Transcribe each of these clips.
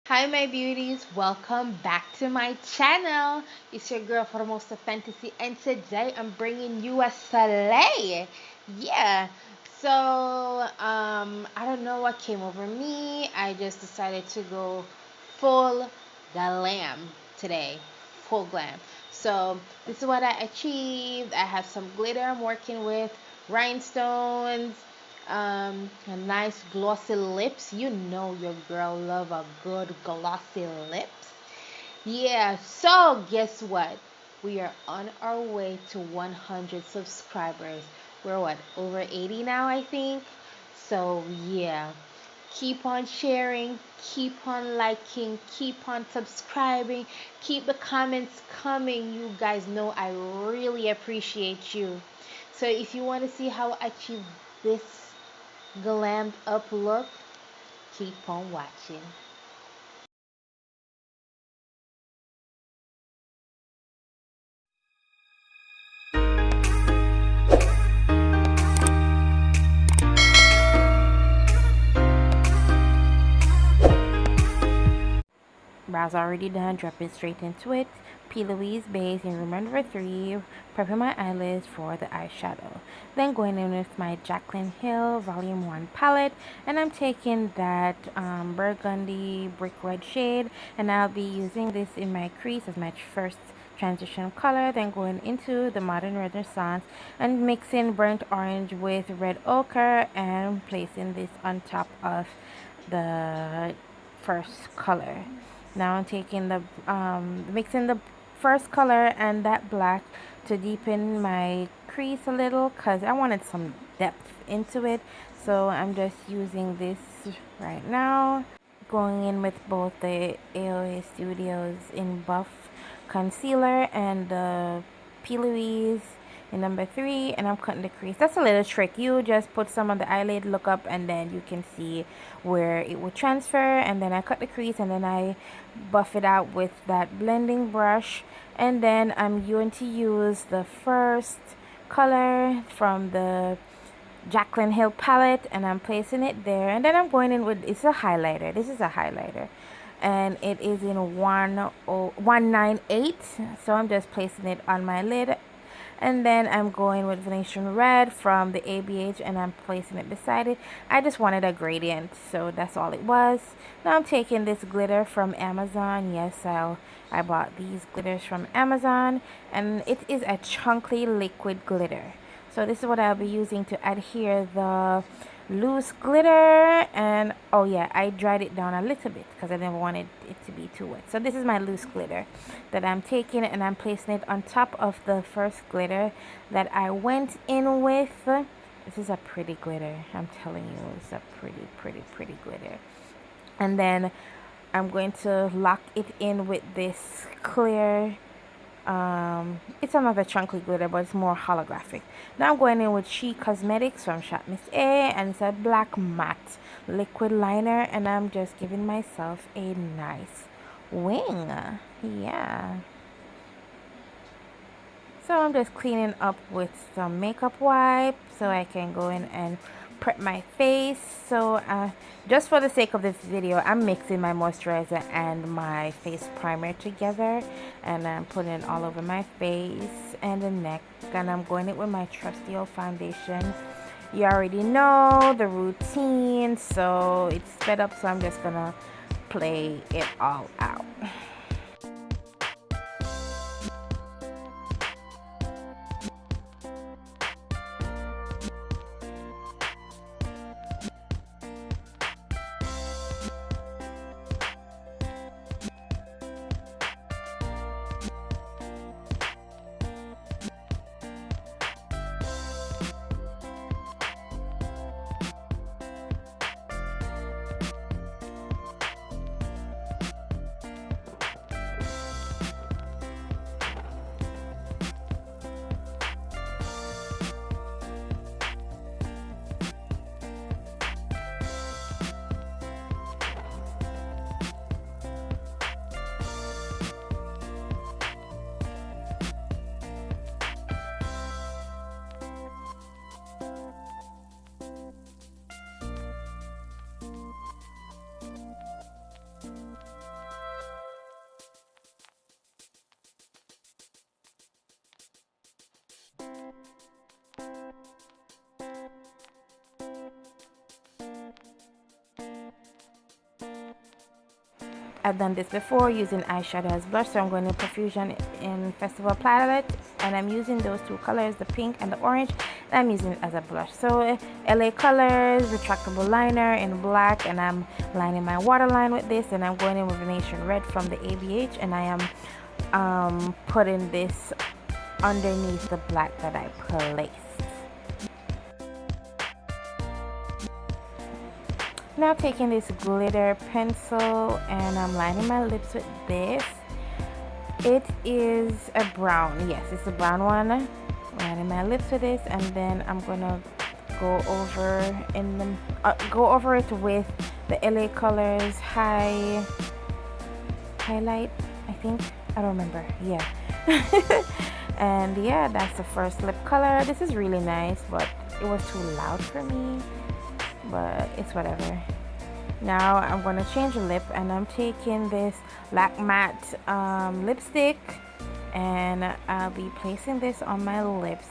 Hi, my beauties. Welcome back to my channel. It's your girl Formosa Fantasy, and today I'm bringing you a Soleil. Yeah. I don't know what came over me. I just decided to go full glam today. Full glam. So, this is what I achieved. I have some glitter I'm working with, rhinestones, a nice glossy lips. You know your girl love a good glossy lips. Yeah, so guess what? We are on our way to 100 subscribers. We're what, over 80 now, I think? So yeah, keep on sharing, keep on liking, keep on subscribing, keep the comments coming. You guys know I really appreciate you. So if you want to see how I achieve this glammed up look, keep on watching. Brows already done, dropping straight into it. P. Louise base in room number 3, prepping my eyelids for the eyeshadow. Then going in with my Jaclyn Hill Volume 1 palette, and I'm taking that burgundy brick red shade, and I'll be using this in my crease as my first transition color. Then going into the Modern Renaissance and mixing burnt orange with red ochre and placing this on top of the first color. Now I'm taking the mixing the first color and that black to deepen my crease a little because I wanted some depth into it. So I'm just using this right now. Going in with both the AOA Studios in Buff Concealer and the P. Louise in number 3, and I'm cutting the crease. That's a little trick. You just put some on the eyelid, look up, and then you can see where it will transfer. And then I cut the crease, and then I buff it out with that blending brush. And then I'm going to use the first color from the Jaclyn Hill palette, and I'm placing it there. And then I'm going in with, it's a highlighter. This is a highlighter, and it is in 198. So I'm just placing it on my lid, and then I'm going with Venetian Red from the ABH, and I'm placing it beside it. I just wanted a gradient, so that's all it was. Now I'm taking this glitter from Amazon. Yes, I bought these glitters from Amazon, and it is a chunky liquid glitter. So this is what I'll be using to adhere the loose glitter. And oh yeah, I dried it down a little bit because I didn't want it to be too wet. So this is my loose glitter that I'm taking, and I'm placing it on top of the first glitter that I went in with. This is a pretty glitter, I'm telling you. It's a pretty glitter. And then I'm going to lock it in with this clear, it's another chunky glitter, but it's more holographic. Now I'm going in with She Cosmetics from Shop Miss A, and it's a black matte liquid liner, and I'm just giving myself a nice wing. Yeah, so I'm just cleaning up with some makeup wipe so I can go in and prep my face. So just for the sake of this video, I'm mixing my moisturizer and my face primer together, and I'm putting it all over my face and the neck, and I'm going in with my trusty old foundation. You already know the routine, so it's sped up, so I'm just gonna play it all out. I've done this before using eyeshadow as blush, so I'm going to Profusion in Festival Palette, and I'm using those two colors, the pink and the orange, and I'm using it as a blush. So LA Colors retractable liner in black, and I'm lining my waterline with this, and I'm going in with Venetian Red from the ABH, and I am putting this underneath the black that I placed. Now taking this glitter pencil, and I'm lining my lips with this. It is a brown, yes, it's a brown one. Lining my lips with this, and then I'm gonna go over it with the LA Colors highlight, I think. I don't remember. Yeah. And yeah, that's the first lip color. This is really nice, but it was too loud for me. But it's whatever. Now I'm going to change the lip, and I'm taking this Lac Matte lipstick, and I'll be placing this on my lips.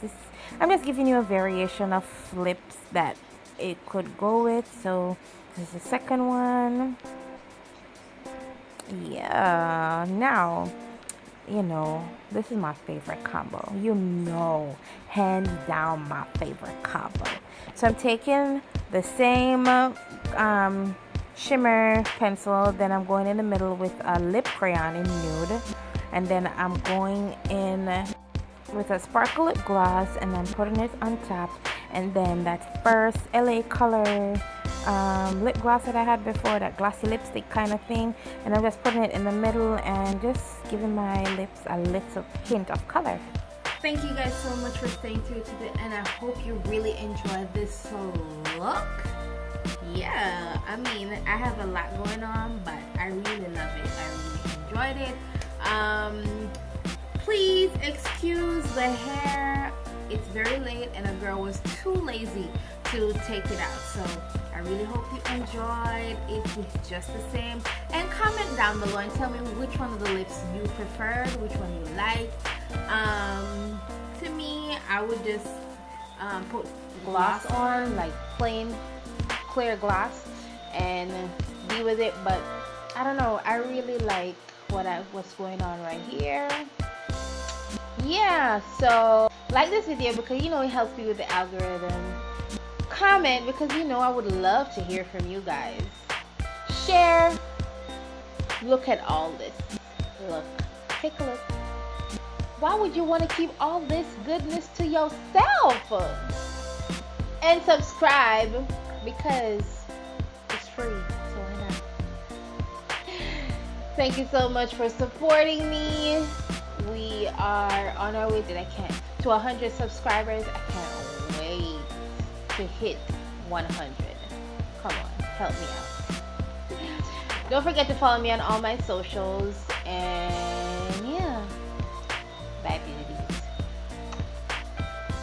I'm just giving you a variation of lips that it could go with. So this is the second one. Yeah, now, you know, this is my favorite combo. You know, hands down my favorite combo. So I'm taking the same shimmer pencil, then I'm going in the middle with a lip crayon in nude, and then I'm going in with a sparkle lip gloss, and I'm putting it on top, and then that first LA Color lip gloss that I had before, that glossy lipstick kind of thing, and I'm just putting it in the middle and just giving my lips a little hint of color. Thank you guys so much for staying through to the end. I hope you really enjoyed this look. Yeah, I mean, I have a lot going on, but I really love it. I really enjoyed it. Please excuse the hair. It's very late, and a girl was too lazy to take it out. So I really hope you enjoyed it. It's just the same. And comment down below and tell me which one of the lips you preferred, which one you liked. To me, I would just put gloss on, like plain clear gloss, and be with it. But I don't know, I really like what's going on right here. Yeah, so like this video because you know it helps me with the algorithm. Comment because you know I would love to hear from you guys. Share. Look at all this. Look, take a look. Why would you want to keep all this goodness to yourself? And subscribe because it's free, so why not? Thank you so much for supporting me. We are on our way to 100 subscribers. I can't wait to hit 100. Come on, help me out. Don't forget to follow me on all my socials, and